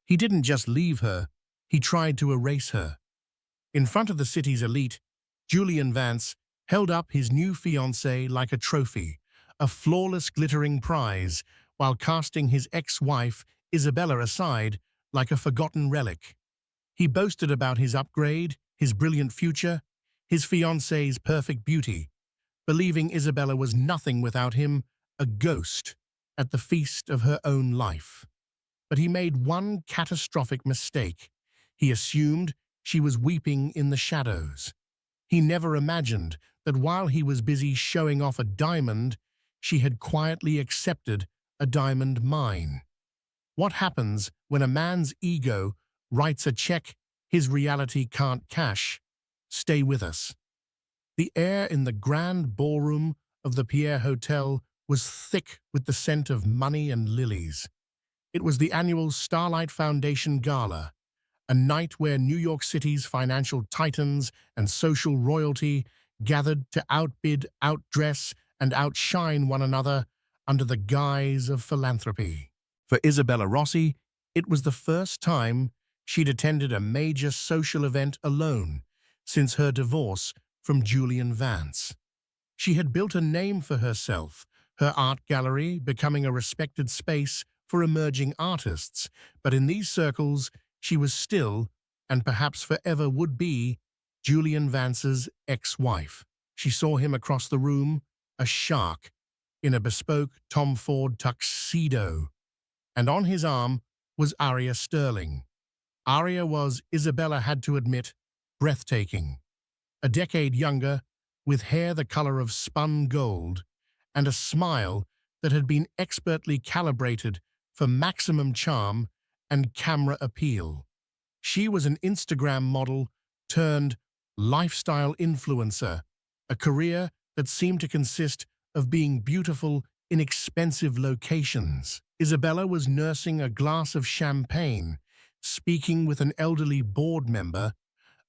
He didn't just leave her, he tried to erase her. In front of the city's elite, Julian Vance held up his new fiancée like a trophy, a flawless glittering prize, while casting his ex-wife, Isabella, aside like a forgotten relic. He boasted about his upgrade, his brilliant future, his fiancée's perfect beauty, believing Isabella was nothing without him, a ghost at the feast of her own life. But he made one catastrophic mistake. He assumed she was weeping in the shadows. He never imagined that while he was busy showing off a diamond, she had quietly accepted a diamond mine. What happens when a man's ego writes a check his reality can't cash? Stay with us. The air in the grand ballroom of the Pierre Hotel was thick with the scent of money and lilies. It was the annual Starlight Foundation Gala, a night where New York City's financial titans and social royalty gathered to outbid, outdress, and outshine one another under the guise of philanthropy. For Isabella Rossi, it was the first time she'd attended a major social event alone since her divorce from Julian Vance. She had built a name for herself, her art gallery becoming a respected space for emerging artists, but in these circles, she was still, and perhaps forever would be, Julian Vance's ex-wife. She saw him across the room, a shark, in a bespoke Tom Ford tuxedo, and on his arm was Aria Sterling. Aria was, Isabella had to admit, breathtaking. A decade younger, with hair the color of spun gold, and a smile that had been expertly calibrated for maximum charm and camera appeal. She was an Instagram model turned lifestyle influencer, a career that seemed to consist of being beautiful in expensive locations. Isabella was nursing a glass of champagne, speaking with an elderly board member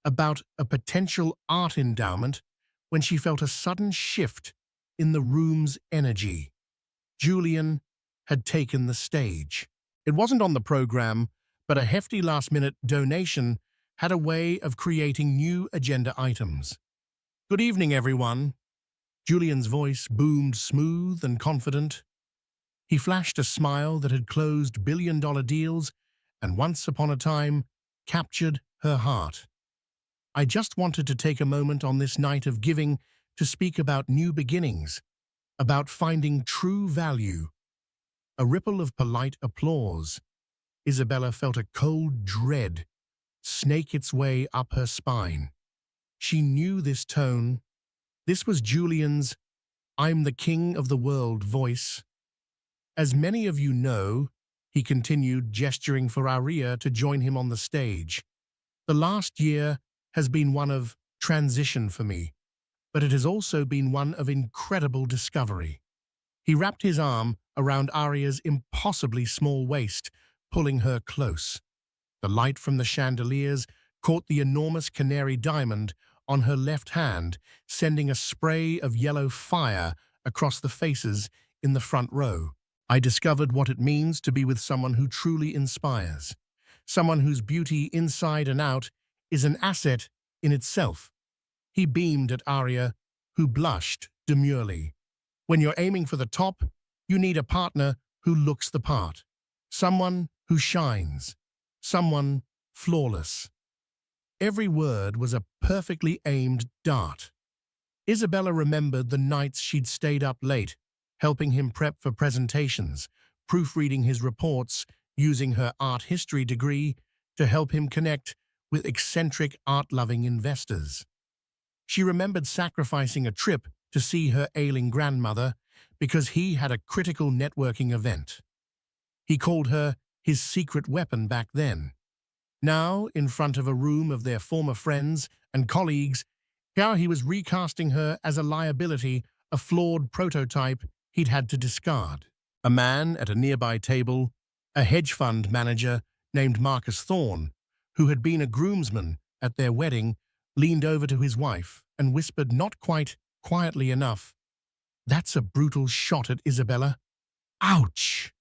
about a potential art endowment when she felt a sudden shift in the room's energy. Julian had taken the stage. It wasn't on the program, but a hefty last-minute donation had a way of creating new agenda items. "Good evening, everyone." Julian's voice boomed smooth and confident. He flashed a smile that had closed billion-dollar deals and once upon a time captured her heart. "I just wanted to take a moment on this night of giving to speak about new beginnings, about finding true value." A ripple of polite applause. Isabella felt a cold dread snake its way up her spine. She knew this tone. This was Julian's "I'm the king of the world" voice. "As many of you know," he continued, gesturing for Aria to join him on the stage, "the last year has been one of transition for me, but it has also been one of incredible discovery." He wrapped his arm around Aria's impossibly small waist, pulling her close. The light from the chandeliers caught the enormous canary diamond on her left hand, sending a spray of yellow fire across the faces in the front row. "I discovered what it means to be with someone who truly inspires, someone whose beauty inside and out is an asset in itself." He beamed at Aria, who blushed demurely. "When you're aiming for the top, you need a partner who looks the part, someone who shines, someone flawless." Every word was a perfectly aimed dart. Isabella remembered the nights she'd stayed up late, helping him prep for presentations, proofreading his reports, using her art history degree to help him connect with eccentric art-loving investors. She remembered sacrificing a trip to see her ailing grandmother because he had a critical networking event. He called her his secret weapon back then. Now, in front of a room of their former friends and colleagues, here he was recasting her as a liability, a flawed prototype he'd had to discard. A man at a nearby table, a hedge fund manager named Marcus Thorne, who had been a groomsman at their wedding, leaned over to his wife and whispered not quite quietly enough, "That's a brutal shot at Isabella." Ouch!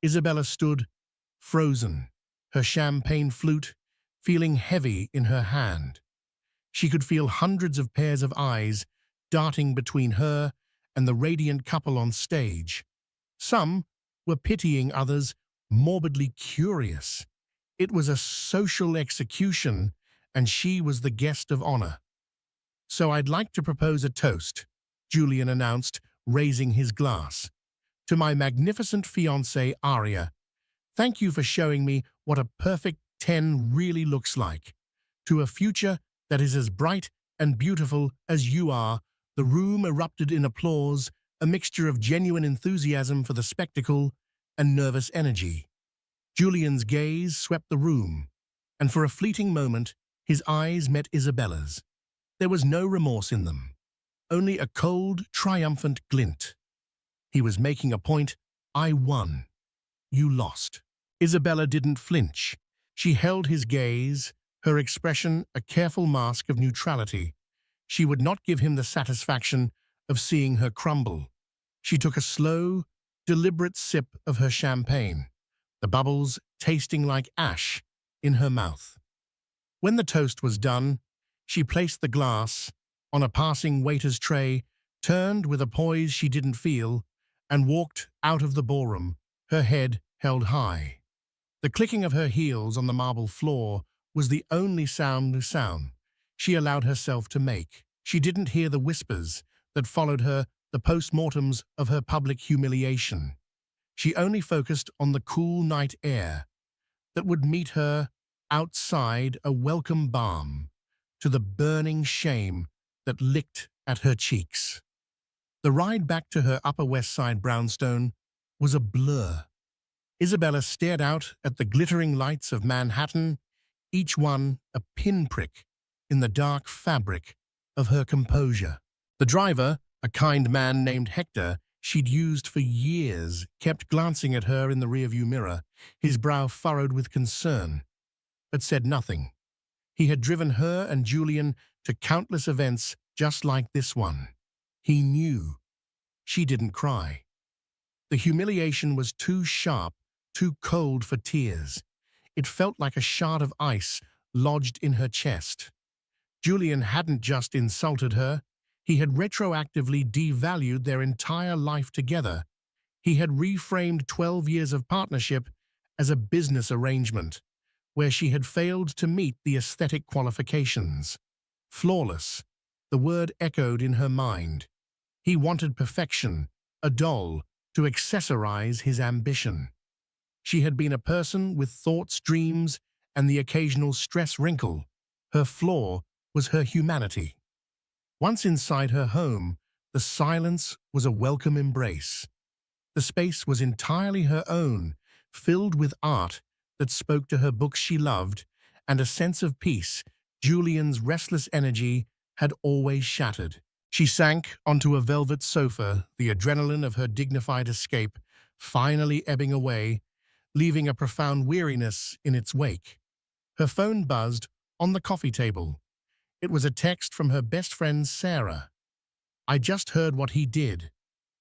Isabella stood, frozen, her champagne flute feeling heavy in her hand. She could feel hundreds of pairs of eyes darting between her and the radiant couple on stage. Some were pitying, others morbidly curious. It was a social execution, and she was the guest of honor. "So I'd like to propose a toast," Julian announced, raising his glass. "To my magnificent fiancée, Aria. Thank you for showing me what a perfect 10 really looks like. To a future that is as bright and beautiful as you are." The room erupted in applause, a mixture of genuine enthusiasm for the spectacle and nervous energy. Julian's gaze swept the room, and for a fleeting moment, his eyes met Isabella's. There was no remorse in them, only a cold, triumphant glint. He was making a point. "I won. You lost." Isabella didn't flinch. She held his gaze, her expression a careful mask of neutrality. She would not give him the satisfaction of seeing her crumble. She took a slow, deliberate sip of her champagne, the bubbles tasting like ash in her mouth. When the toast was done, she placed the glass on a passing waiter's tray, turned with a poise she didn't feel, and walked out of the ballroom, her head held high. The clicking of her heels on the marble floor was the only sound she allowed herself to make. She didn't hear the whispers that followed her, the post-mortems of her public humiliation. She only focused on the cool night air that would meet her outside, a welcome balm to the burning shame that licked at her cheeks. The ride back to her Upper West Side brownstone was a blur. Isabella stared out at the glittering lights of Manhattan, each one a pinprick in the dark fabric of her composure. The driver, a kind man named Hector she'd used for years, kept glancing at her in the rearview mirror, his brow furrowed with concern, but said nothing. He had driven her and Julian to countless events just like this one. He knew. She didn't cry. The humiliation was too sharp, too cold for tears. It felt like a shard of ice lodged in her chest. Julian hadn't just insulted her, he had retroactively devalued their entire life together. He had reframed 12 years of partnership as a business arrangement, where she had failed to meet the aesthetic qualifications. Flawless, the word echoed in her mind. He wanted perfection, a doll, to accessorize his ambition. She had been a person with thoughts, dreams, and the occasional stress wrinkle. Her flaw was her humanity. Once inside her home, the silence was a welcome embrace. The space was entirely her own, filled with art that spoke to her books she loved, and a sense of peace Julian's restless energy had always shattered. She sank onto a velvet sofa, the adrenaline of her dignified escape finally ebbing away, leaving a profound weariness in its wake. Her phone buzzed on the coffee table. It was a text from her best friend Sarah. "I just heard what he did.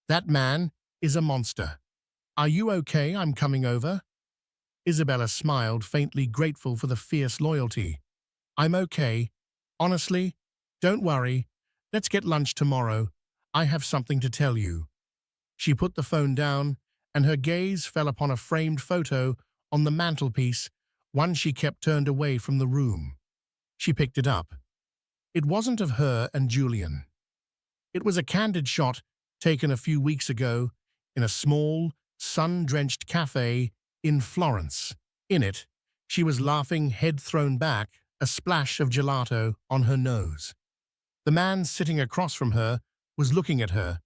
That man is a monster. Are you okay? I'm coming over." Isabella smiled, faintly grateful for the fierce loyalty. "I'm okay. Honestly, don't worry. Let's get lunch tomorrow. I have something to tell you." She put the phone down, and her gaze fell upon a framed photo on the mantelpiece, one she kept turned away from the room. She picked it up. It wasn't of her and Julian. It was a candid shot taken a few weeks ago in a small, sun-drenched cafe in Florence. In it, she was laughing, head thrown back, a splash of gelato on her nose. The man sitting across from her was looking at her,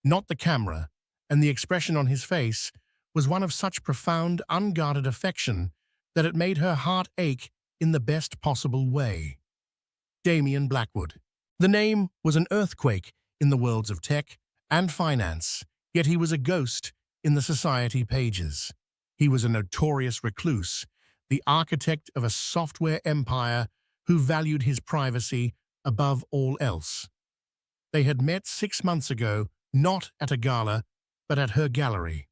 not the camera, and the expression on his face was one of such profound, unguarded affection that it made her heart ache in the best possible way. Damian Blackwood. The name was an earthquake in the worlds of tech and finance, yet he was a ghost in the society pages. He was a notorious recluse, the architect of a software empire who valued his privacy above all else. They had met 6 months ago, not at a gala, but at her gallery.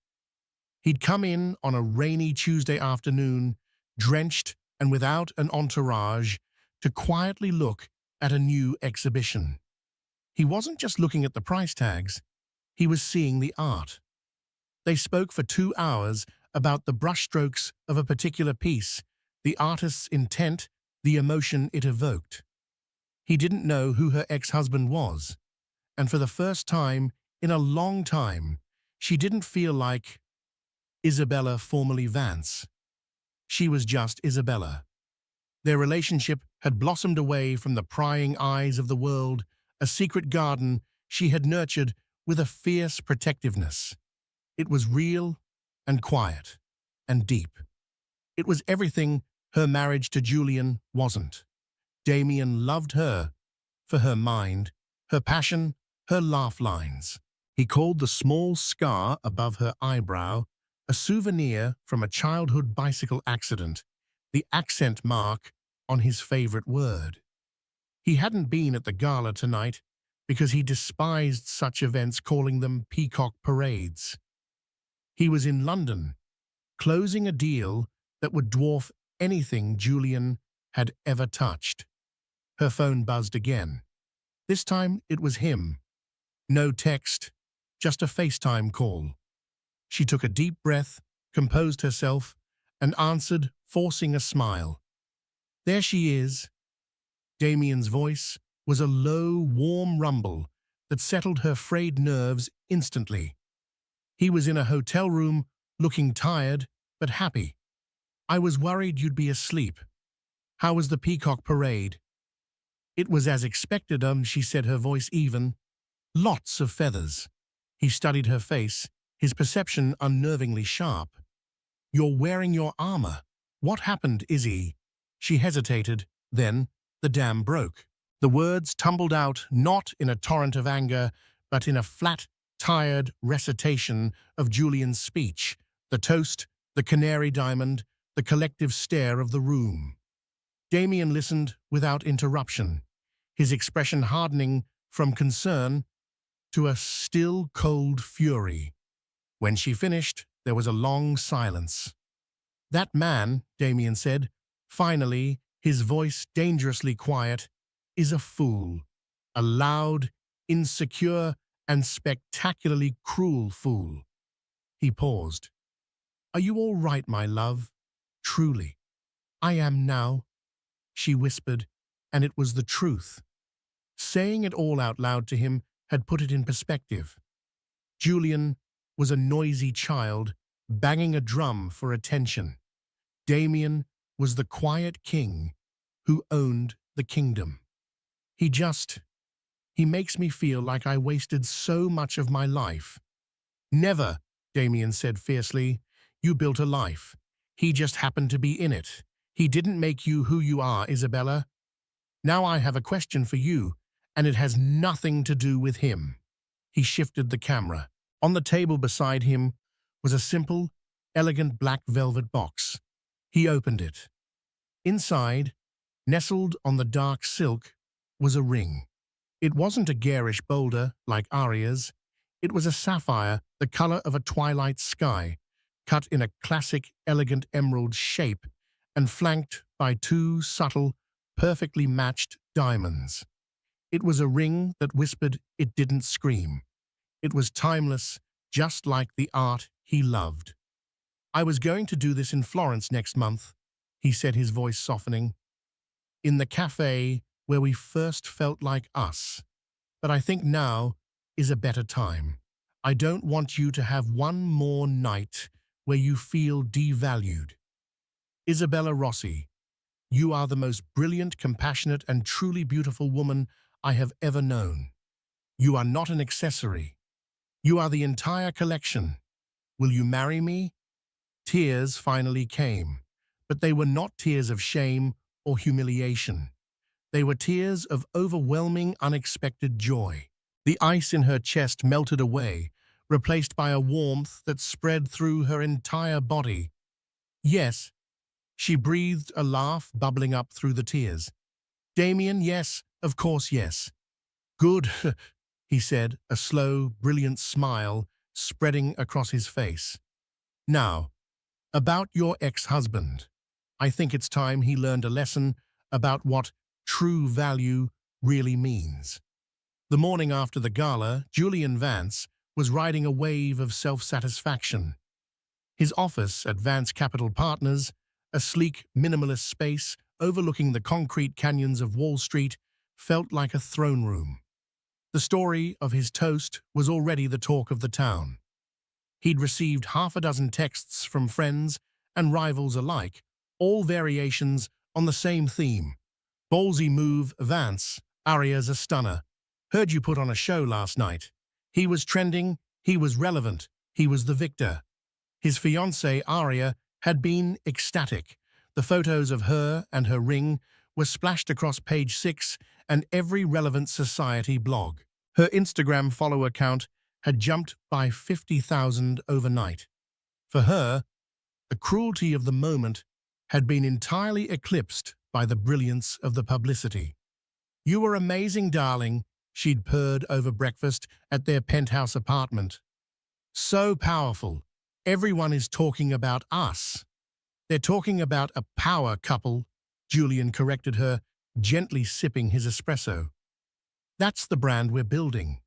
He'd come in on a rainy Tuesday afternoon drenched and without an entourage, to quietly look at a new exhibition. He wasn't just looking at the price tags, he was seeing the art. They spoke for 2 hours about the brushstrokes of a particular piece, the artist's intent, the emotion it evoked. He didn't know who her ex-husband was, and for the first time in a long time, she didn't feel like Isabella formerly Vance. She was just Isabella. Their relationship had blossomed away from the prying eyes of the world, a secret garden she had nurtured with a fierce protectiveness. It was real and quiet and deep. It was everything her marriage to Julian wasn't. Damien loved her for her mind, her passion, her laugh lines. He called the small scar above her eyebrow a souvenir from a childhood bicycle accident, the accent mark on his favorite word. He hadn't been at the gala tonight because he despised such events, calling them peacock parades. He was in London, closing a deal that would dwarf anything Julian had ever touched. Her phone buzzed again. This time it was him. No text, just a FaceTime call. She took a deep breath, composed herself, and answered, forcing a smile. There she is. Damien's voice was a low, warm rumble that settled her frayed nerves instantly. He was in a hotel room, looking tired but happy. I was worried you'd be asleep. How was the peacock parade? It was as expected, she said, her voice even. Lots of feathers. He studied her face, his perception unnervingly sharp. You're wearing your armor. What happened, Izzy? She hesitated, then the dam broke. The words tumbled out not in a torrent of anger, but in a flat, tired recitation of Julian's speech, the toast, the canary diamond, the collective stare of the room. Damien listened without interruption, his expression hardening from concern to a still cold fury. When she finished, there was a long silence. That man, Damien said, finally, his voice dangerously quiet, is a fool. A loud, insecure, and spectacularly cruel fool. He paused. Are you all right, my love? Truly. I am now, she whispered, and it was the truth. Saying it all out loud to him had put it in perspective. Julian was a noisy child, banging a drum for attention. Damien was the quiet king who owned the kingdom. He makes me feel like I wasted so much of my life. Never, Damien said fiercely. You built a life. He just happened to be in it. He didn't make you who you are, Isabella. Now I have a question for you, and it has nothing to do with him. He shifted the camera. On the table beside him was a simple, elegant black velvet box. He opened it. Inside, nestled on the dark silk, was a ring. It wasn't a garish boulder like Aria's. It was a sapphire, the color of a twilight sky, cut in a classic, elegant emerald shape and flanked by two subtle, perfectly matched diamonds. It was a ring that whispered it didn't scream. It was timeless, just like the art he loved. I was going to do this in Florence next month, he said, his voice softening. In the cafe where we first felt like us. But I think now is a better time. I don't want you to have one more night where you feel devalued. Isabella Rossi, you are the most brilliant, compassionate, and truly beautiful woman I have ever known. You are not an accessory. You are the entire collection. Will you marry me? Tears finally came, but they were not tears of shame or humiliation. They were tears of overwhelming, unexpected joy. The ice in her chest melted away, replaced by a warmth that spread through her entire body. Yes, she breathed, a laugh bubbling up through the tears. Damien, yes, of course, yes. Good, he said, a slow, brilliant smile spreading across his face. Now, about your ex-husband. I think it's time he learned a lesson about what true value really means. The morning after the gala, Julian Vance was riding a wave of self-satisfaction. His office at Vance Capital Partners, a sleek, minimalist space overlooking the concrete canyons of Wall Street, felt like a throne room. The story of his toast was already the talk of the town. He'd received half a dozen texts from friends and rivals alike, all variations on the same theme. Ballsy move, Vance. Aria's a stunner. Heard you put on a show last night. He was trending, he was relevant, he was the victor. His fiancée, Aria, had been ecstatic. The photos of her and her ring were splashed across page 6 and every relevant society blog. Her Instagram follower count had jumped by 50,000 overnight. For her, the cruelty of the moment had been entirely eclipsed by the brilliance of the publicity. "You were amazing, darling," she'd purred over breakfast at their penthouse apartment. "So powerful. Everyone is talking about us." "They're talking about a power couple," Julian corrected her, gently sipping his espresso. "That's the brand we're building."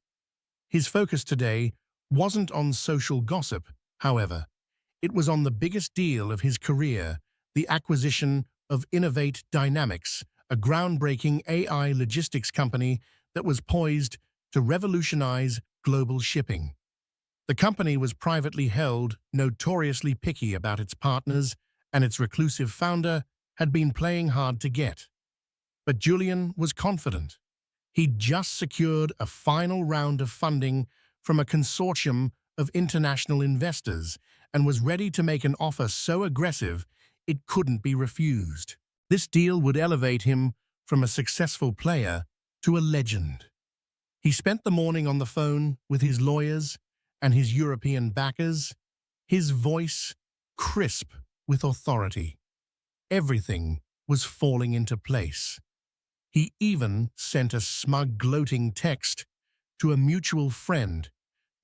His focus today wasn't on social gossip, however. It was on the biggest deal of his career, the acquisition of Innovate Dynamics, a groundbreaking AI logistics company that was poised to revolutionize global shipping. The company was privately held, notoriously picky about its partners, and its reclusive founder had been playing hard to get. But Julian was confident. He'd just secured a final round of funding from a consortium of international investors and was ready to make an offer so aggressive it couldn't be refused. This deal would elevate him from a successful player to a legend. He spent the morning on the phone with his lawyers and his European backers, his voice crisp with authority. Everything was falling into place. He even sent a smug, gloating text to a mutual friend,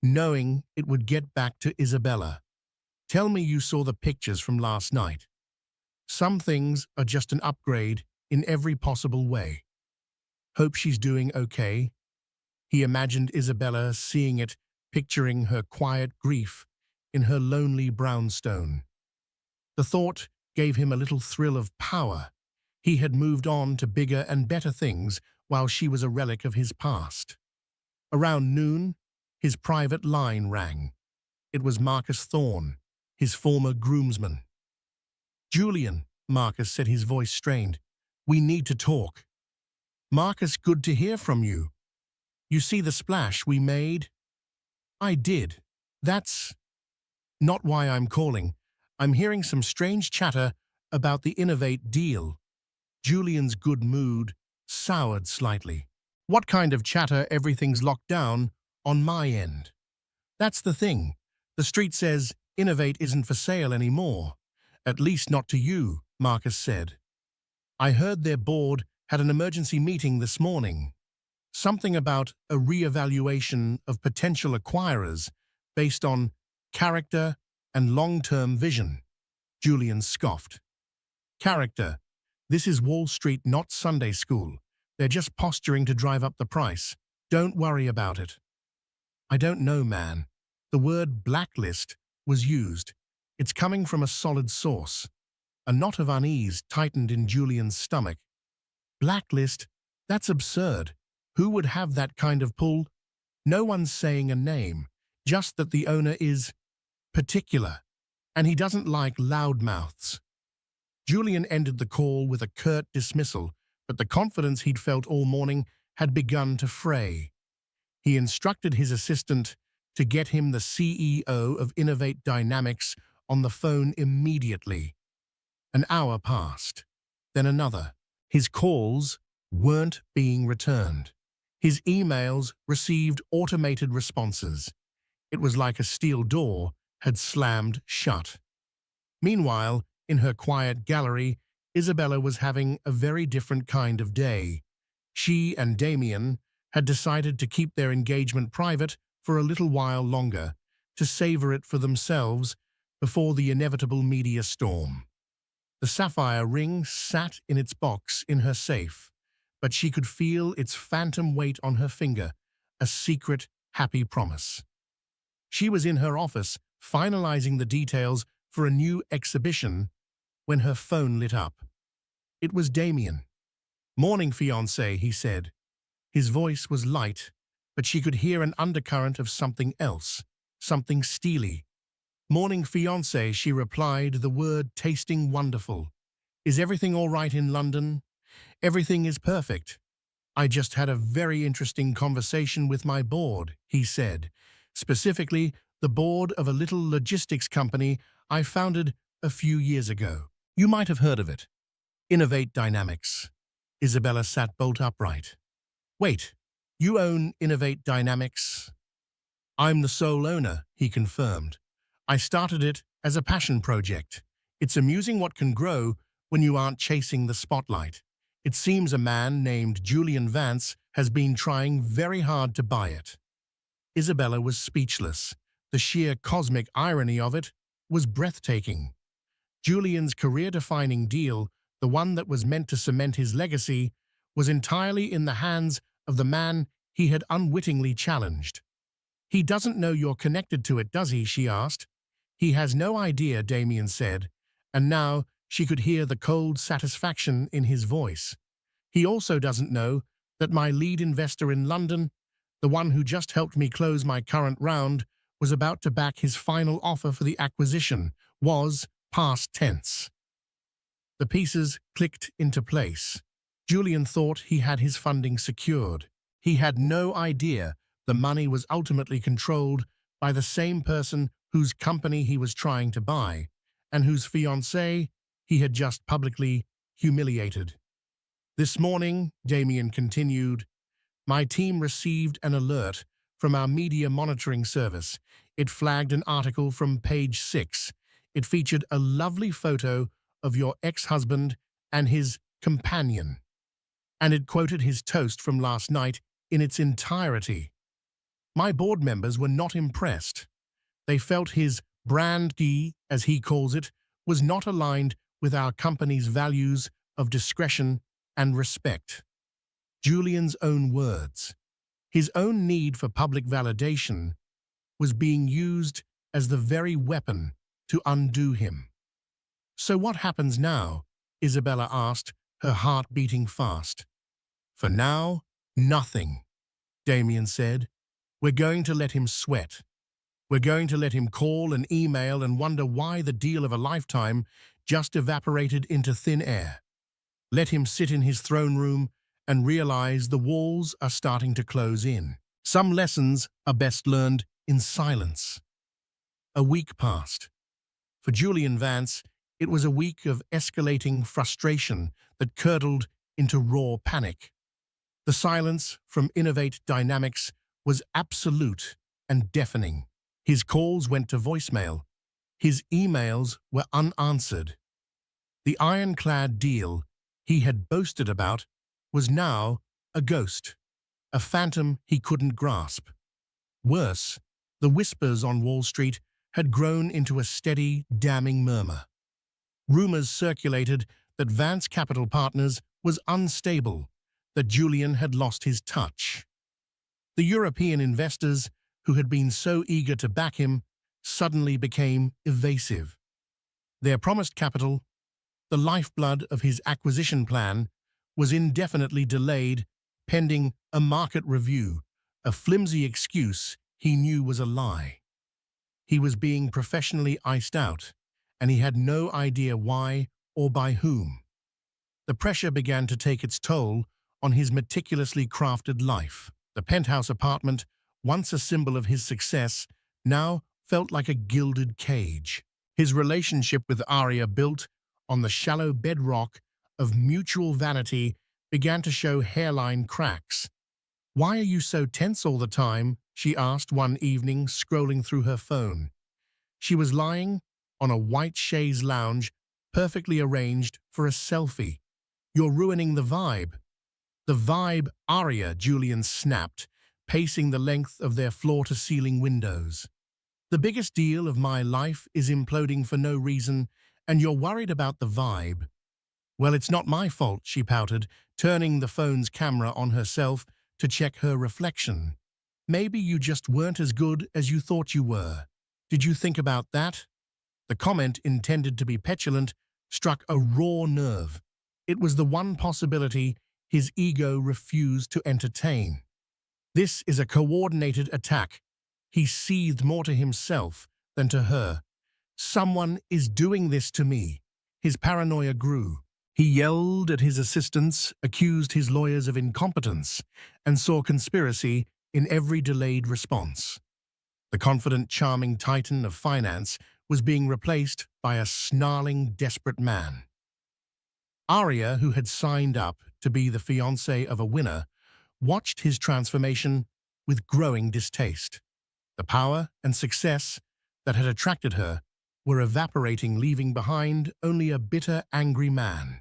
knowing it would get back to Isabella. "Tell me you saw the pictures from last night. Some things are just an upgrade in every possible way. Hope she's doing okay." He imagined Isabella seeing it, picturing her quiet grief in her lonely brownstone. The thought gave him a little thrill of power. He had moved on to bigger and better things while she was a relic of his past. Around noon, his private line rang. It was Marcus Thorne, his former groomsman. "Julian," Marcus said, his voice strained. "We need to talk." "Marcus, good to hear from you. You see the splash we made?" "I did. That's not why I'm calling. I'm hearing some strange chatter about the Innovate deal." Julian's good mood soured slightly. "What kind of chatter? Everything's locked down on my end." "That's the thing. The street says Innovate isn't for sale anymore. At least not to you," Marcus said. "I heard their board had an emergency meeting this morning. Something about a re-evaluation of potential acquirers based on character and long-term vision." Julian scoffed. "Character? This is Wall Street, not Sunday school. They're just posturing to drive up the price. Don't worry about it." "I don't know, man." The word blacklist was used. "It's coming from a solid source." A knot of unease tightened in Julian's stomach. "Blacklist? That's absurd. Who would have that kind of pull?" "No one's saying a name, just that the owner is particular, and he doesn't like loudmouths." Julian ended the call with a curt dismissal, but the confidence he'd felt all morning had begun to fray. He instructed his assistant to get him the CEO of Innovate Dynamics on the phone immediately. An hour passed, then another. His calls weren't being returned. His emails received automated responses. It was like a steel door had slammed shut. Meanwhile, in her quiet gallery, Isabella was having a very different kind of day. She and Damien had decided to keep their engagement private for a little while longer, to savor it for themselves before the inevitable media storm. The sapphire ring sat in its box in her safe, but she could feel its phantom weight on her finger, a secret, happy promise. She was in her office, finalizing the details for a new exhibition, when her phone lit up. It was Damien. "Morning, fiancé," he said. His voice was light, but she could hear an undercurrent of something else, something steely. "Morning, fiancé," she replied, the word tasting wonderful. "Is everything all right in London?" "Everything is perfect. I just had a very interesting conversation with my board," he said. "Specifically, the board of a little logistics company I founded a few years ago. You might have heard of it. Innovate Dynamics." Isabella sat bolt upright. "Wait, you own Innovate Dynamics?" "I'm the sole owner," he confirmed. "I started it as a passion project. It's amusing what can grow when you aren't chasing the spotlight. It seems a man named Julian Vance has been trying very hard to buy it." Isabella was speechless. The sheer cosmic irony of it was breathtaking. Julian's career-defining deal, the one that was meant to cement his legacy, was entirely in the hands of the man he had unwittingly challenged. "He doesn't know you're connected to it, does he?" she asked. "He has no idea," Damien said, and now she could hear the cold satisfaction in his voice. "He also doesn't know that my lead investor in London, the one who just helped me close my current round, was about to back his final offer for the acquisition, was past tense." The pieces clicked into place. Julian thought he had his funding secured. He had no idea the money was ultimately controlled by the same person whose company he was trying to buy, and whose fiancée he had just publicly humiliated. "This morning," Damien continued, "my team received an alert from our media monitoring service. It flagged an article from page 6. It featured a lovely photo of your ex-husband and his companion, and it quoted his toast from last night in its entirety. My board members were not impressed. They felt his brand key, as he calls it, was not aligned with our company's values of discretion and respect." Julian's own words. His own need for public validation was being used as the very weapon to undo him. "So what happens now?" Isabella asked, her heart beating fast. "For now, nothing," Damien said. "We're going to let him sweat. We're going to let him call and email and wonder why the deal of a lifetime just evaporated into thin air. Let him sit in his throne room and realize the walls are starting to close in. Some lessons are best learned in silence." A week passed. For Julian Vance, it was a week of escalating frustration that curdled into raw panic. The silence from Innovate Dynamics was absolute and deafening. His calls went to voicemail. His emails were unanswered. The ironclad deal he had boasted about was now a ghost, a phantom he couldn't grasp. Worse, the whispers on Wall Street had grown into a steady, damning murmur. Rumors circulated that Vance Capital Partners was unstable, that Julian had lost his touch. The European investors, who had been so eager to back him, suddenly became evasive. Their promised capital, the lifeblood of his acquisition plan, was indefinitely delayed pending a market review, a flimsy excuse he knew was a lie. He was being professionally iced out, and he had no idea why or by whom. The pressure began to take its toll on his meticulously crafted life. The penthouse apartment, once a symbol of his success, now felt like a gilded cage. His relationship with Aria, built on the shallow bedrock of mutual vanity, began to show hairline cracks. "Why are you so tense all the time?" she asked one evening, scrolling through her phone. She was lying on a white chaise lounge, perfectly arranged for a selfie. "You're ruining the vibe." "The vibe, Aria," Julian snapped, pacing the length of their floor-to-ceiling windows. "The biggest deal of my life is imploding for no reason, And you're worried about the vibe. Well, it's not my fault, she pouted, turning the phone's camera on herself to check her reflection. Maybe you just weren't as good as you thought you were. Did you think about that? The comment, intended to be petulant, struck a raw nerve. It was the one possibility his ego refused to entertain. This is a coordinated attack. He seethed more to himself than to her. Someone is doing this to me. His paranoia grew. He yelled at his assistants, accused his lawyers of incompetence, and saw conspiracy in every delayed response. The confident, charming titan of finance was being replaced by a snarling, desperate man. Arya, who had signed up to be the fiancée of a winner, watched his transformation with growing distaste. The power and success that had attracted her were evaporating, leaving behind only a bitter, angry man.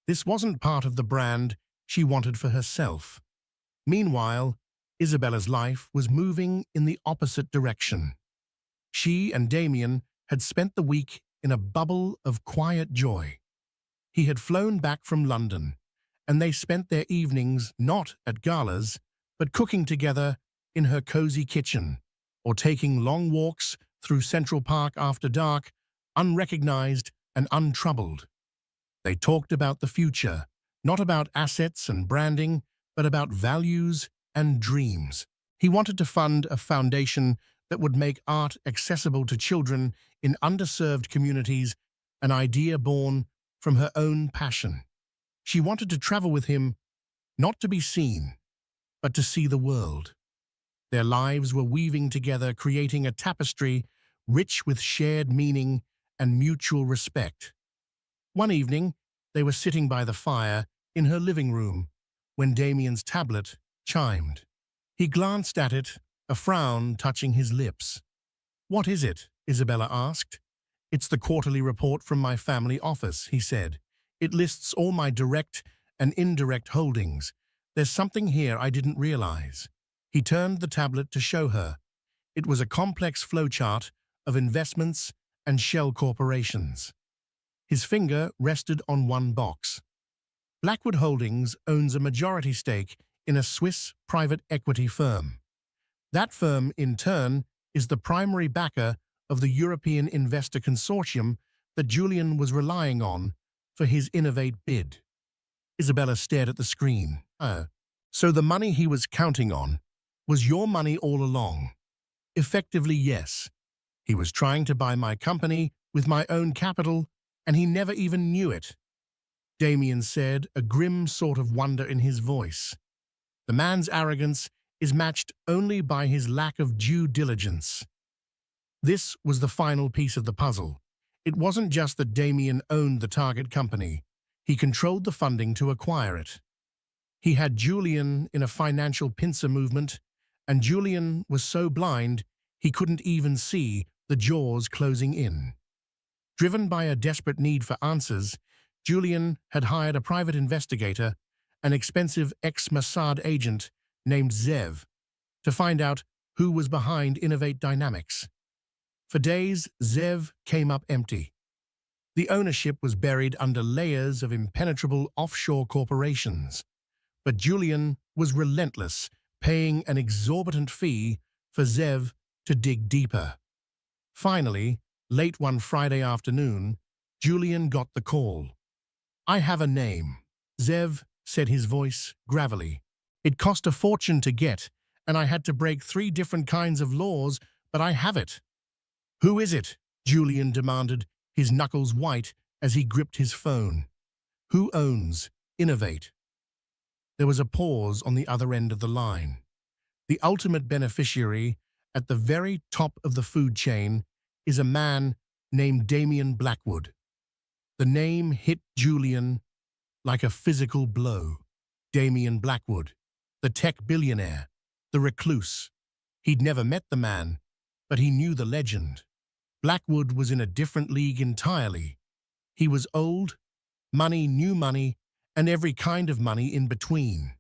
This wasn't part of the brand she wanted for herself. Meanwhile, Isabella's life was moving in the opposite direction. She and Damien had spent the week in a bubble of quiet joy. He had flown back from London, and they spent their evenings not at galas, but cooking together in her cozy kitchen, or taking long walks through Central Park after dark, unrecognized and untroubled. They talked about the future, not about assets and branding, but about values and dreams. He wanted to fund a foundation that would make art accessible to children in underserved communities, an idea born from her own passion. She wanted to travel with him, not to be seen, but to see the world. Their lives were weaving together, creating a tapestry rich with shared meaning and mutual respect. One evening, they were sitting by the fire in her living room when Damien's tablet chimed. He glanced at it, a frown touching his lips. "What is it?" Isabella asked. "It's the quarterly report from my family office," he said. "It lists all my direct and indirect holdings. There's something here I didn't realize." He turned the tablet to show her. It was a complex flowchart of investments and shell corporations. His finger rested on one box. Blackwood Holdings owns a majority stake in a Swiss private equity firm. That firm, in turn, is the primary backer of the European investor consortium that Julian was relying on for his Innovate bid. Isabella stared at the screen. "Oh, so the money he was counting on was your money all along?" "Effectively, yes. He was trying to buy my company with my own capital, and he never even knew it," Damien said, a grim sort of wonder in his voice. "The man's arrogance is matched only by his lack of due diligence." This was the final piece of the puzzle. It wasn't just that Damien owned the target company. He controlled the funding to acquire it. He had Julian in a financial pincer movement, and Julian was so blind he couldn't even see the jaws closing in. Driven by a desperate need for answers, Julian had hired a private investigator, an expensive ex-Mossad agent named Zev, to find out who was behind Innovate Dynamics. For days, Zev came up empty. The ownership was buried under layers of impenetrable offshore corporations. But Julian was relentless, paying an exorbitant fee for Zev to dig deeper. Finally, late one Friday afternoon, Julian got the call. "I have a name," Zev said, his voice gravelly. "It cost a fortune to get, and I had to break 3 different kinds of laws, but I have it." "Who is it?" Julian demanded, his knuckles white as he gripped his phone. "Who owns Innovate?" There was a pause on the other end of the line. The ultimate beneficiary, at the very top of the food chain, is a man named Damien Blackwood. The name hit Julian like a physical blow. Damien Blackwood, the tech billionaire, the recluse. He'd never met the man, but he knew the legend. Blackwood was in a different league entirely. He was old, money, new money, and every kind of money in between.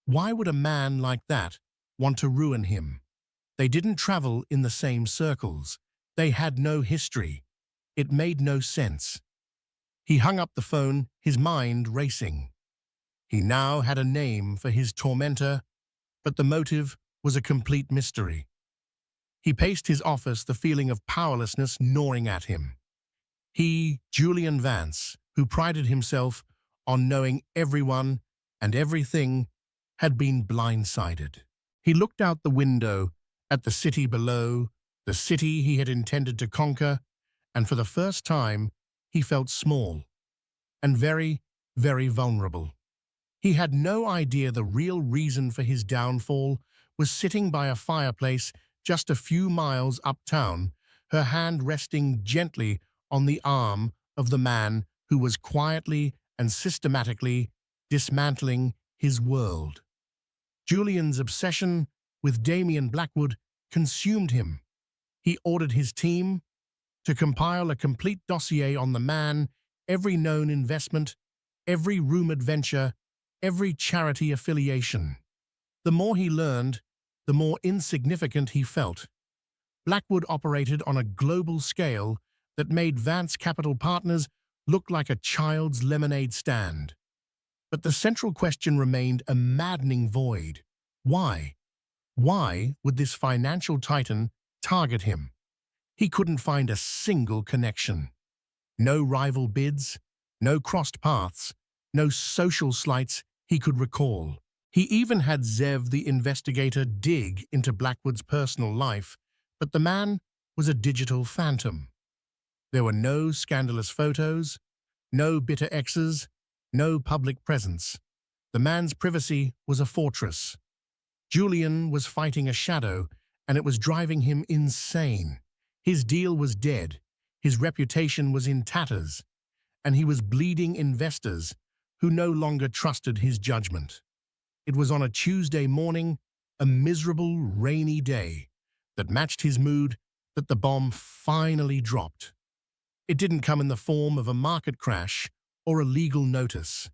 Why would a man like that want to ruin him? They didn't travel in the same circles. They had no history. It made no sense. He hung up the phone, his mind racing. He now had a name for his tormentor, but the motive was a complete mystery. He paced his office, the feeling of powerlessness gnawing at him. He, Julian Vance, who prided himself on knowing everyone and everything, had been blindsided. He looked out the window at the city below, the city he had intended to conquer, and for the first time he felt small and very, very vulnerable. He had no idea the real reason for his downfall was sitting by a fireplace just a few miles uptown, her hand resting gently on the arm of the man who was quietly and systematically dismantling his world. Julian's obsession with Damien Blackwood consumed him. He ordered his team to compile a complete dossier on the man, every known investment, every rumored venture, every charity affiliation. The more he learned, the more insignificant he felt. Blackwood operated on a global scale that made Vance Capital Partners look like a child's lemonade stand. But the central question remained a maddening void. Why? Why would this financial titan target him? He couldn't find a single connection. No rival bids, no crossed paths, no social slights he could recall. He even had Zev the investigator dig into Blackwood's personal life, but the man was a digital phantom. There were no scandalous photos, no bitter exes, no public presence. The man's privacy was a fortress. Julian was fighting a shadow, and it was driving him insane. His deal was dead, his reputation was in tatters, and he was bleeding investors who no longer trusted his judgment. It was on a Tuesday morning, a miserable, rainy day, that matched his mood, that the bomb finally dropped. It didn't come in the form of a market crash or a legal notice.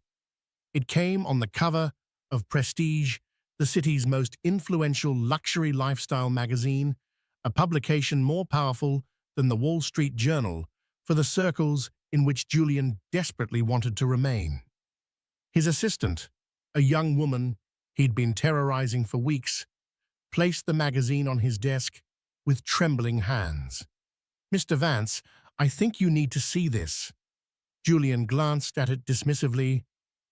It came on the cover of Prestige, the city's most influential luxury lifestyle magazine, a publication more powerful than the Wall Street Journal for the circles in which Julian desperately wanted to remain. His assistant, a young woman he'd been terrorizing for weeks, placed the magazine on his desk with trembling hands. "Mr. Vance, I think you need to see this." Julian glanced at it dismissively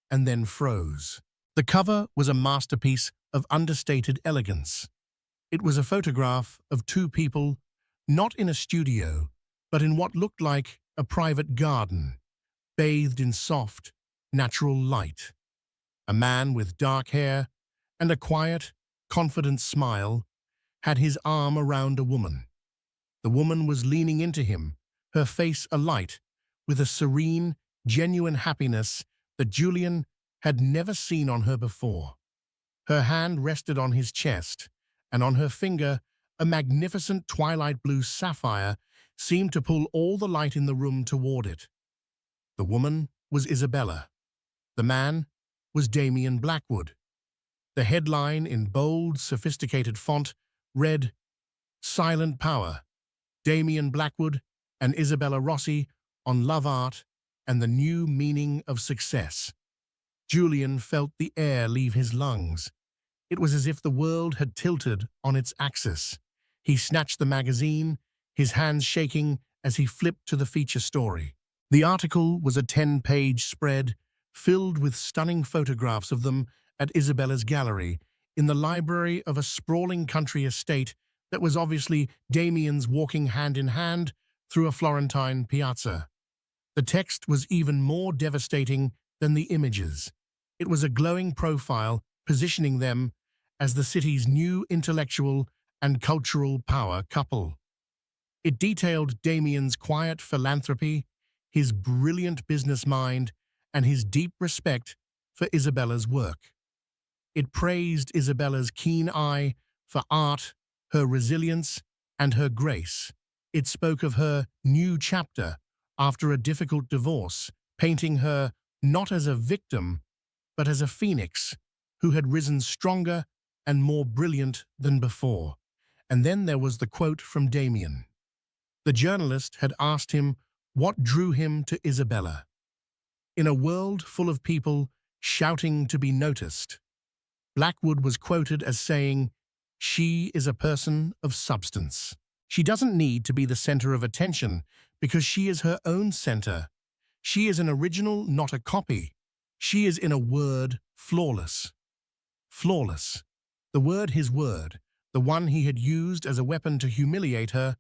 and then froze. The cover was a masterpiece of understated elegance. It was a photograph of two people, not in a studio, but in what looked like a private garden, bathed in soft, natural light. A man with dark hair and a quiet, confident smile had his arm around a woman. The woman was leaning into him, her face alight with a serene, genuine happiness that Julian had never seen on her before. Her hand rested on his chest, and on her finger, a magnificent twilight blue sapphire seemed to pull all the light in the room toward it. The woman was Isabella. The man was Damien Blackwood. The headline in bold, sophisticated font read, "Silent Power, Damien Blackwood and Isabella Rossi on Love Art and the New Meaning of Success." Julian felt the air leave his lungs. It was as if the world had tilted on its axis. He snatched the magazine, his hands shaking as he flipped to the feature story. The article was a 10-page spread filled with stunning photographs of them at Isabella's gallery in the library of a sprawling country estate that was obviously Damien's, walking hand in hand through a Florentine piazza. The text was even more devastating than the images. It was a glowing profile positioning them as the city's new intellectual and cultural power couple. It detailed Damien's quiet philanthropy, his brilliant business mind, and his deep respect for Isabella's work. It praised Isabella's keen eye for art, her resilience, and her grace. It spoke of her new chapter after a difficult divorce, painting her not as a victim, but as a phoenix who had risen stronger and more brilliant than before. And then there was the quote from Damien. The journalist had asked him What drew him to Isabella? In a world full of people shouting to be noticed, Blackwood was quoted as saying, "She is a person of substance. She doesn't need to be the center of attention because she is her own center. She is an original, not a copy. She is, in a word, flawless." Flawless. The word, his word, the one he had used as a weapon to humiliate her,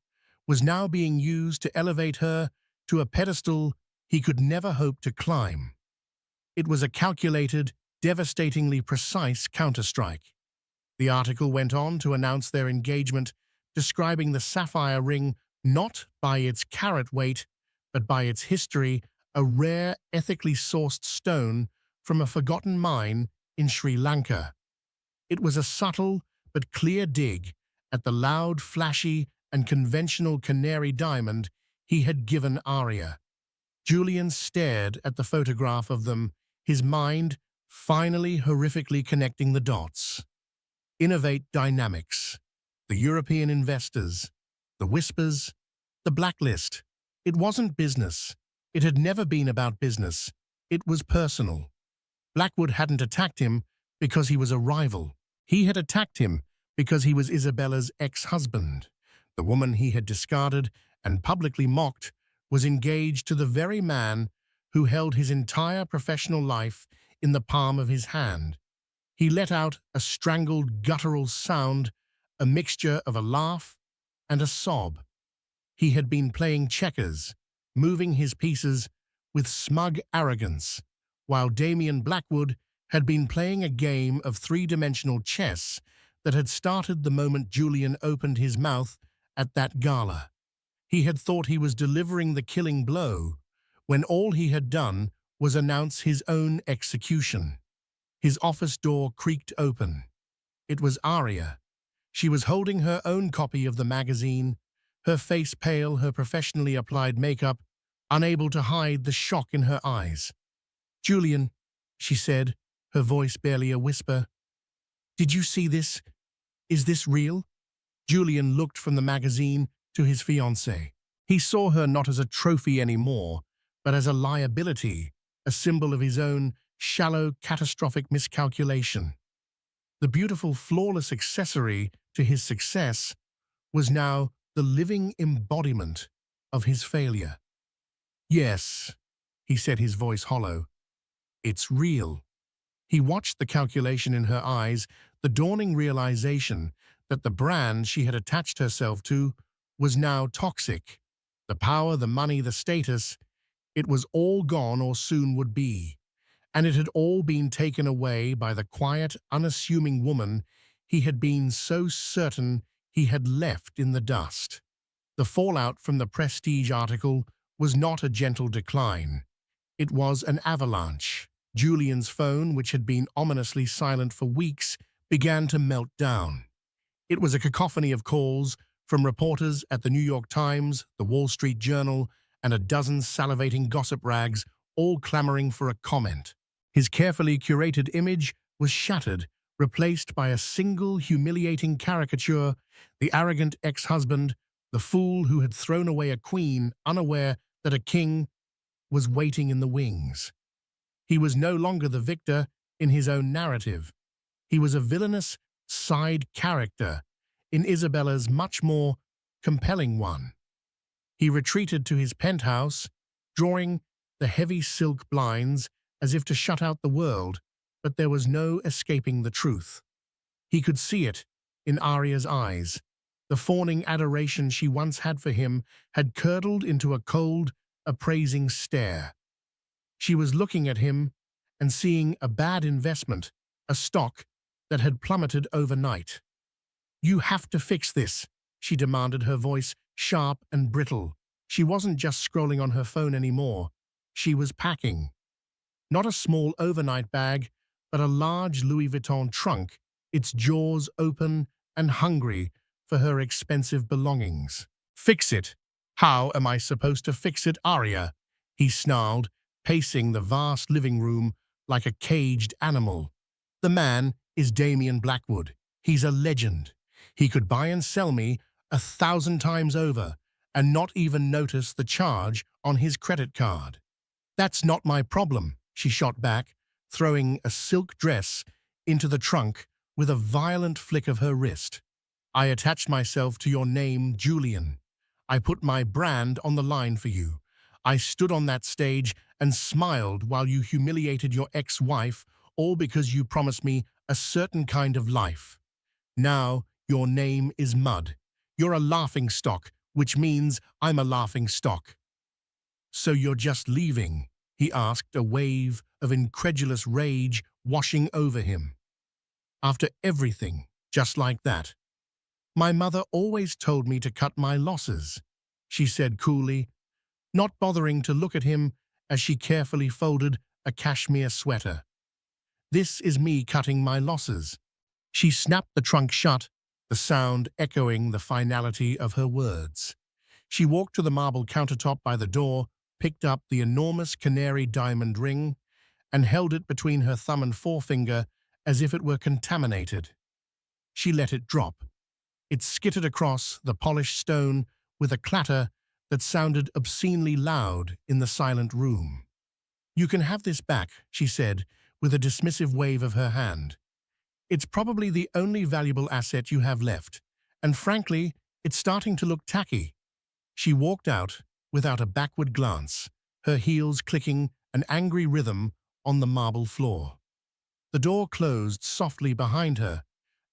was now being used to elevate her to a pedestal he could never hope to climb. It was a calculated, devastatingly precise counterstrike. The article went on to announce their engagement, describing the sapphire ring not by its carat weight, but by its history, a rare, ethically sourced stone from a forgotten mine in Sri Lanka. It was a subtle but clear dig at the loud, flashy, and conventional canary diamond he had given Arya. Julian stared at the photograph of them, his mind finally horrifically connecting the dots. Innovate Dynamics, the European investors, the whispers, the blacklist. It wasn't business. It had never been about business. It was personal. Blackwood hadn't attacked him because he was a rival. He had attacked him because he was Isabella's ex-husband. The woman he had discarded and publicly mocked was engaged to the very man who held his entire professional life in the palm of his hand. He let out a strangled, guttural sound, a mixture of a laugh and a sob. He had been playing checkers, moving his pieces with smug arrogance, while Damian Blackwood had been playing a game of three-dimensional chess that had started the moment Julian opened his mouth at that gala. He had thought he was delivering the killing blow, when all he had done was announce his own execution. His office door creaked open. It was Arya. She was holding her own copy of the magazine, her face pale, her professionally applied makeup, unable to hide the shock in her eyes. "Julian," she said, her voice barely a whisper. "Did you see this? Is this real?" Julian looked from the magazine to his fiancée. He saw her not as a trophy anymore, but as a liability, a symbol of his own shallow, catastrophic miscalculation. The beautiful, flawless accessory to his success was now the living embodiment of his failure. "Yes," he said, his voice hollow. "It's real." He watched the calculation in her eyes, the dawning realization that the brand she had attached herself to was now toxic. The power, the money, the status, it was all gone or soon would be. And it had all been taken away by the quiet, unassuming woman he had been so certain he had left in the dust. The fallout from the Prestige article was not a gentle decline. It was an avalanche. Julian's phone, which had been ominously silent for weeks, began to melt down. It was a cacophony of calls from reporters at the New York Times, the Wall Street Journal, and a dozen salivating gossip rags, all clamoring for a comment. His carefully curated image was shattered, replaced by a single humiliating caricature, the arrogant ex-husband, the fool who had thrown away a queen, unaware that a king was waiting in the wings. He was no longer the victor in his own narrative. He was a villainous side character in Isabella's much more compelling one. He retreated to his penthouse, drawing the heavy silk blinds as if to shut out the world, but there was no escaping the truth. He could see it in Arya's eyes. The fawning adoration she once had for him had curdled into a cold, appraising stare. She was looking at him and seeing a bad investment, a stock that had plummeted overnight. "You have to fix this," she demanded, her voice sharp and brittle. She wasn't just scrolling on her phone anymore. She was packing. Not a small overnight bag, but a large Louis Vuitton trunk, its jaws open and hungry for her expensive belongings. "Fix it? How am I supposed to fix it, Arya?" he snarled, pacing the vast living room like a caged animal. "The man is Damian Blackwood. He's a legend. He could buy and sell me 1,000 times over, and not even notice the charge on his credit card. "That's not my problem," she shot back, throwing a silk dress into the trunk with a violent flick of her wrist. "I attached myself to your name, Julian. I put my brand on the line for you. I stood on that stage and smiled while you humiliated your ex-wife, all because you promised me a certain kind of life. Now your name is mud. You're a laughing stock, which means I'm a laughing stock." "So you're just leaving?" he asked, a wave of incredulous rage washing over him. "After everything, just like that?" "My mother always told me to cut my losses," she said coolly, not bothering to look at him as she carefully folded a cashmere sweater. "This is me cutting my losses." She snapped the trunk shut, the sound echoing the finality of her words. She walked to the marble countertop by the door, picked up the enormous canary diamond ring, and held it between her thumb and forefinger as if it were contaminated. She let it drop. It skittered across the polished stone with a clatter that sounded obscenely loud in the silent room. "You can have this back," she said, with a dismissive wave of her hand. "It's probably the only valuable asset you have left, and frankly, it's starting to look tacky." She walked out without a backward glance, her heels clicking an angry rhythm on the marble floor. The door closed softly behind her,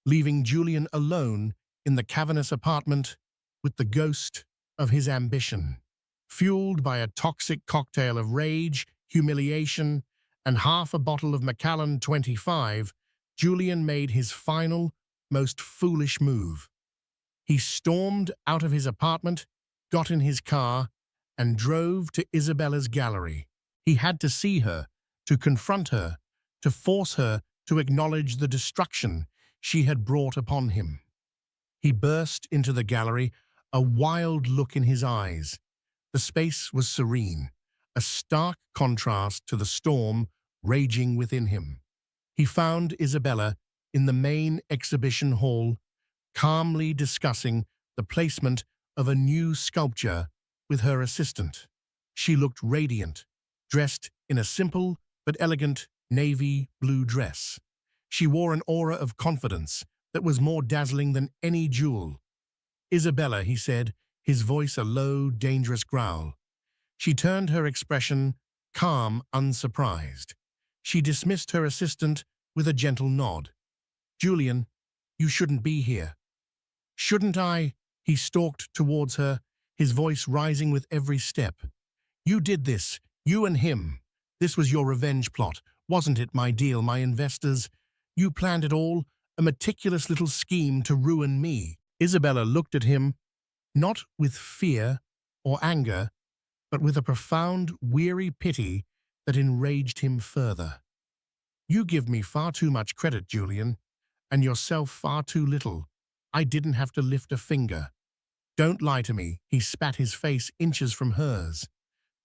leaving Julian alone in the cavernous apartment with the ghost of his ambition. Fueled by a toxic cocktail of rage, humiliation, and half a bottle of Macallan 25, Julian made his final, most foolish move. He stormed out of his apartment, got in his car, and drove to Isabella's gallery. He had to see her, to confront her, to force her to acknowledge the destruction she had brought upon him. He burst into the gallery, a wild look in his eyes. The space was serene, a stark contrast to the storm raging within him. He found Isabella in the main exhibition hall, calmly discussing the placement of a new sculpture with her assistant. She looked radiant, dressed in a simple but elegant navy blue dress. She wore an aura of confidence that was more dazzling than any jewel. "Isabella," he said, his voice a low, dangerous growl. She turned her expression calm, unsurprised. She dismissed her assistant with a gentle nod. "Julian, you shouldn't be here." "Shouldn't I?" He stalked towards her, his voice rising with every step. "You did this, you and him. This was your revenge plot, wasn't it, my deal, my investors? You planned it all, a meticulous little scheme to ruin me." Isabella looked at him, not with fear or anger, but with a profound, weary pity that enraged him further. "You give me far too much credit, Julian, and yourself far too little. I didn't have to lift a finger." "Don't lie to me," he spat, his face inches from hers.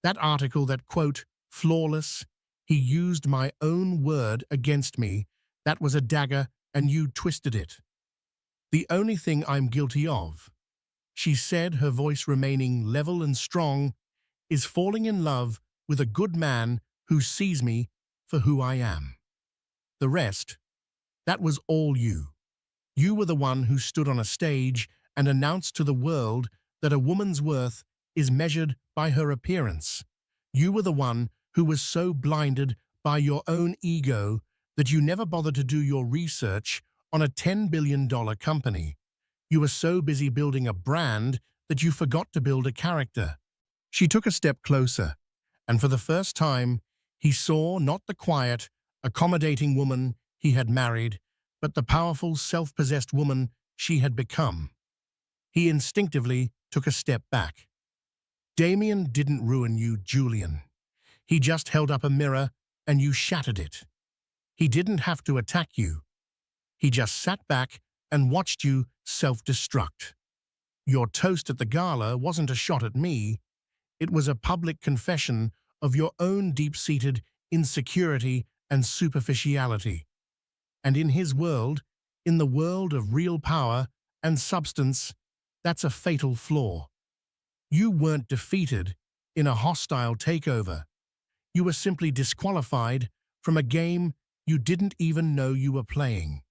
"That article, that quote, flawless, he used my own word against me. That was a dagger, and you twisted it." "The only thing I'm guilty of," she said, her voice remaining level and strong, "is falling in love with a good man who sees me for who I am. The rest, that was all you. You were the one who stood on a stage and announced to the world that a woman's worth is measured by her appearance. You were the one who was so blinded by your own ego that you never bothered to do your research on a $10 billion company. You were so busy building a brand that you forgot to build a character." She took a step closer, and for the first time, he saw not the quiet, accommodating woman he had married, but the powerful, self-possessed woman she had become. He instinctively took a step back. "Damien didn't ruin you, Julian. He just held up a mirror and you shattered it. He didn't have to attack you. He just sat back and watched you self-destruct. Your toast at the gala wasn't a shot at me. It was a public confession of your own deep-seated insecurity and superficiality. And in his world, in the world of real power and substance, that's a fatal flaw." You weren't defeated in a hostile takeover. You were simply disqualified from a game you didn't even know you were playing.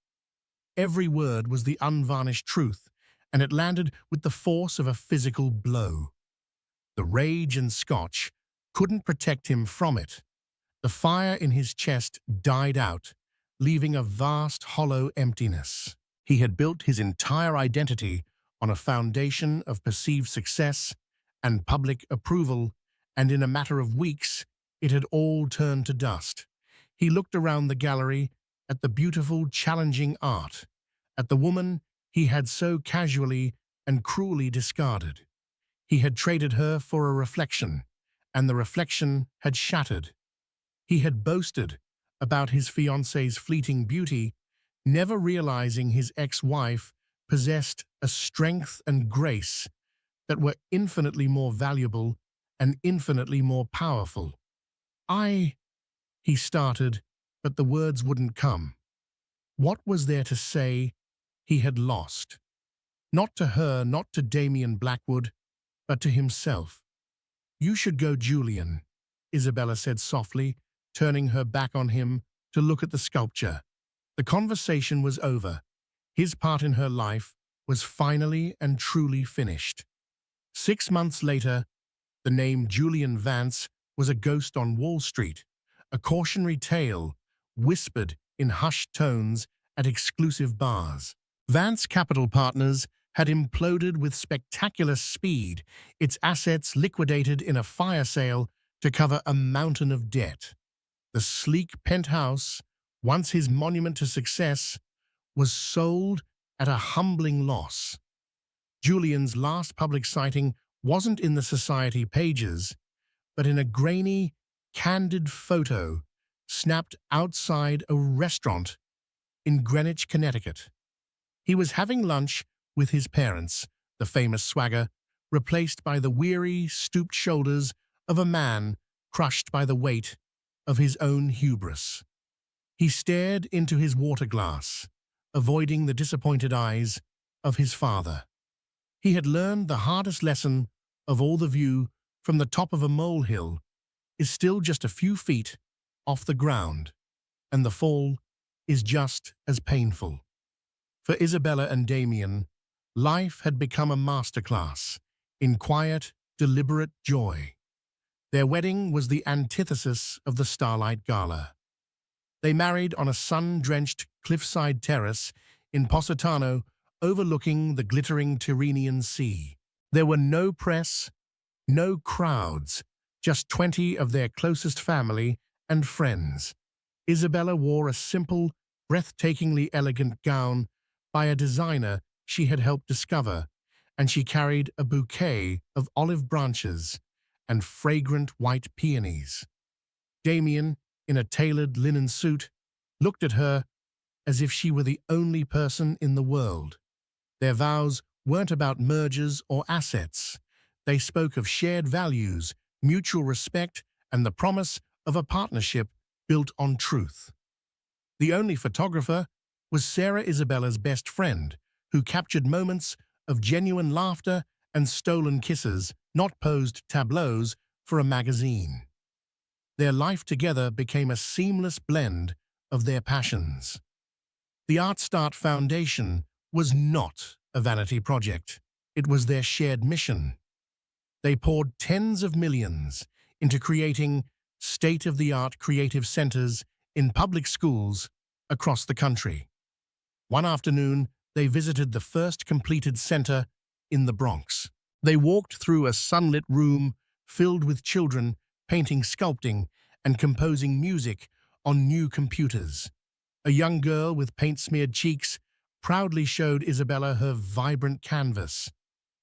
Every word was the unvarnished truth, and it landed with the force of a physical blow. The rage and scotch couldn't protect him from it. The fire in his chest died out, leaving a vast hollow emptiness. He had built his entire identity on a foundation of perceived success and public approval, and in a matter of weeks, it had all turned to dust. He looked around the gallery at the beautiful, challenging art, at the woman he had so casually and cruelly discarded. He had traded her for a reflection, and the reflection had shattered. He had boasted about his fiancée's fleeting beauty, never realizing his ex-wife possessed a strength and grace that were infinitely more valuable and infinitely more powerful. He started, but the words wouldn't come. What was there to say he had lost? Not to her, not to Damien Blackwood, but to himself. "You should go, Julian," Isabella said softly, turning her back on him to look at the sculpture. The conversation was over. His part in her life was finally and truly finished. 6 months later, the name Julian Vance was a ghost on Wall Street, a cautionary tale whispered in hushed tones at exclusive bars. Vance Capital Partners had imploded with spectacular speed, its assets liquidated in a fire sale to cover a mountain of debt. The sleek penthouse, once his monument to success, was sold at a humbling loss. Julian's last public sighting wasn't in the society pages, but in a grainy, candid photo snapped outside a restaurant in Greenwich, Connecticut. He was having lunch with his parents, the famous swagger, replaced by the weary, stooped shoulders of a man crushed by the weight of his own hubris. He stared into his water glass, avoiding the disappointed eyes of his father. He had learned the hardest lesson of all: the view from the top of a molehill is still just a few feet off the ground, and the fall is just as painful. For Isabella and Damien, life had become a masterclass in quiet, deliberate joy. Their wedding was the antithesis of the Starlight Gala. They married on a sun-drenched cliffside terrace in Positano, overlooking the glittering Tyrrhenian Sea. There were no press, no crowds, just 20 of their closest family and friends. Isabella wore a simple, breathtakingly elegant gown by a designer she had helped discover, and she carried a bouquet of olive branches and fragrant white peonies. Damien, in a tailored linen suit, looked at her as if she were the only person in the world. Their vows weren't about mergers or assets. They spoke of shared values, mutual respect, and the promise of a partnership built on truth. The only photographer was Sarah, Isabella's best friend, who captured moments of genuine laughter and stolen kisses, not posed tableaus for a magazine. Their life together became a seamless blend of their passions. The Art Start Foundation was not a vanity project. It was their shared mission. They poured tens of millions into creating state-of-the-art creative centers in public schools across the country. One afternoon, they visited the first completed center in the Bronx. They walked through a sunlit room filled with children painting, sculpting, and composing music on new computers. A young girl with paint-smeared cheeks proudly showed Isabella her vibrant canvas.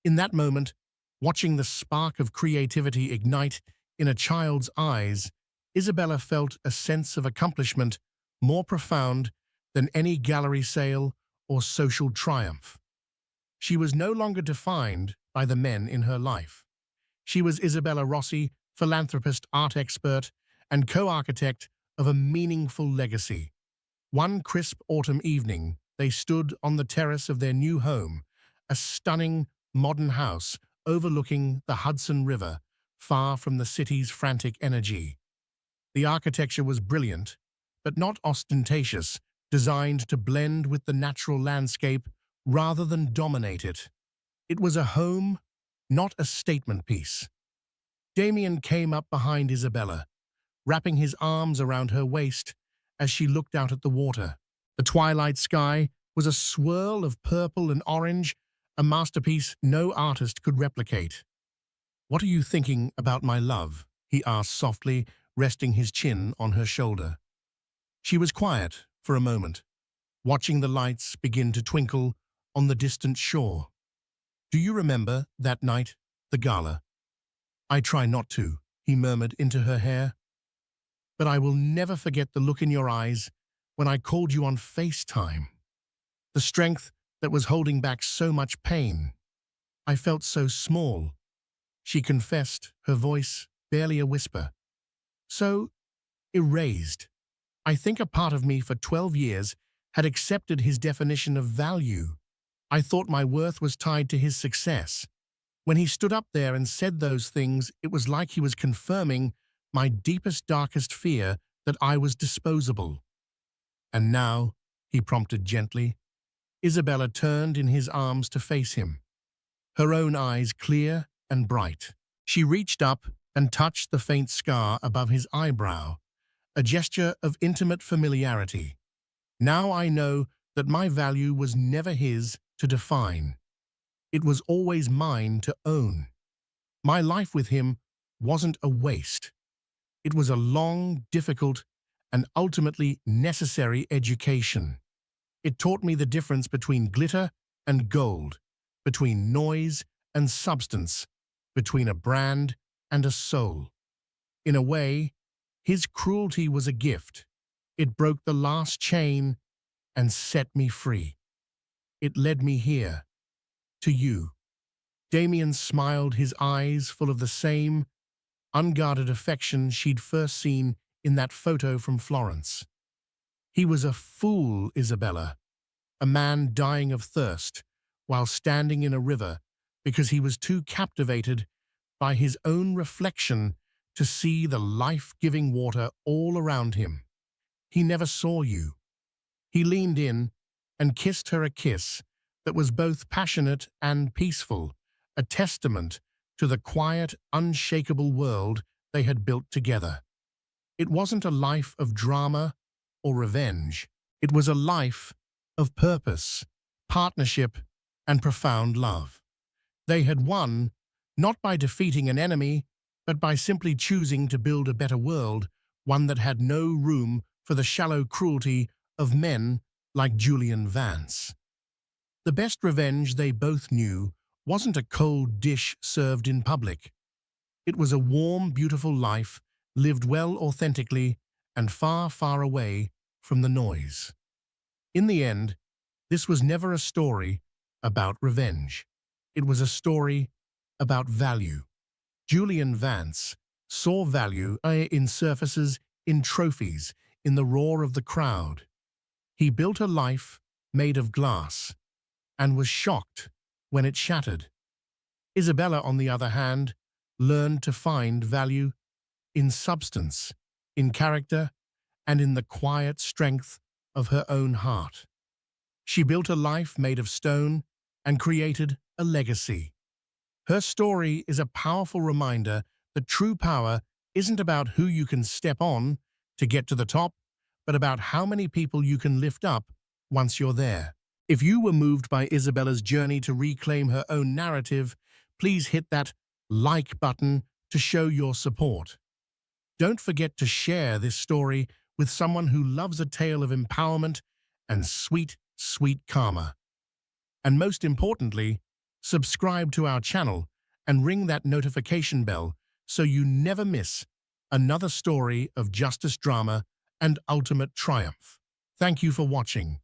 In that moment, watching the spark of creativity ignite in a child's eyes, Isabella felt a sense of accomplishment more profound than any gallery sale or social triumph. She was no longer defined by the men in her life. She was Isabella Rossi, philanthropist, art expert, and co-architect of a meaningful legacy. One crisp autumn evening, they stood on the terrace of their new home, a stunning, modern house overlooking the Hudson River, far from the city's frantic energy. The architecture was brilliant, but not ostentatious, designed to blend with the natural landscape rather than dominate it. It was a home, not a statement piece. Damien came up behind Isabella, wrapping his arms around her waist as she looked out at the water. The twilight sky was a swirl of purple and orange, a masterpiece no artist could replicate. "What are you thinking about my love?" he asked softly, resting his chin on her shoulder. She was quiet for a moment, watching the lights begin to twinkle on the distant shore. "Do you remember that night, the gala?" "I try not to," he murmured into her hair. "But I will never forget the look in your eyes when I called you on FaceTime. The strength that was holding back so much pain. I felt so small," she confessed, her voice barely a whisper. "So erased. I think a part of me for 12 years had accepted his definition of value. I thought my worth was tied to his success. When he stood up there and said those things, it was like he was confirming my deepest, darkest fear that I was disposable." "And now," he prompted gently. Isabella turned in his arms to face him, her own eyes clear and bright. She reached up and touched the faint scar above his eyebrow, a gesture of intimate familiarity. "Now I know that my value was never his to define. It was always mine to own. My life with him wasn't a waste. It was a long, difficult, and ultimately necessary education. It taught me the difference between glitter and gold, between noise and substance, between a brand and a soul. In a way, his cruelty was a gift. It broke the last chain and set me free. It led me here, to you." Damien smiled, his eyes full of the same unguarded affection she'd first seen in that photo from Florence. "He was a fool, Isabella, a man dying of thirst while standing in a river because he was too captivated by his own reflection to see the life-giving water all around him. He never saw you." He leaned in and kissed her a kiss that was both passionate and peaceful, a testament to the quiet, unshakable world they had built together. It wasn't a life of drama or revenge. It was a life of purpose, partnership, and profound love. They had won, not by defeating an enemy, but by simply choosing to build a better world, one that had no room for the shallow cruelty of men like Julian Vance. The best revenge, they both knew, wasn't a cold dish served in public. It was a warm, beautiful life, lived well authentically and far, far away from the noise. In the end, this was never a story about revenge. It was a story about value. Julian Vance saw value in surfaces, in trophies, in the roar of the crowd. He built a life made of glass and was shocked when it shattered. Isabella, on the other hand, learned to find value in substance, in character, and in the quiet strength of her own heart. She built a life made of stone and created a legacy. Her story is a powerful reminder that true power isn't about who you can step on to get to the top, but about how many people you can lift up once you're there. If you were moved by Isabella's journey to reclaim her own narrative, please hit that like button to show your support. Don't forget to share this story with someone who loves a tale of empowerment and sweet, sweet karma. And most importantly, subscribe to our channel and ring that notification bell so you never miss another story of justice, drama, and ultimate triumph. Thank you for watching.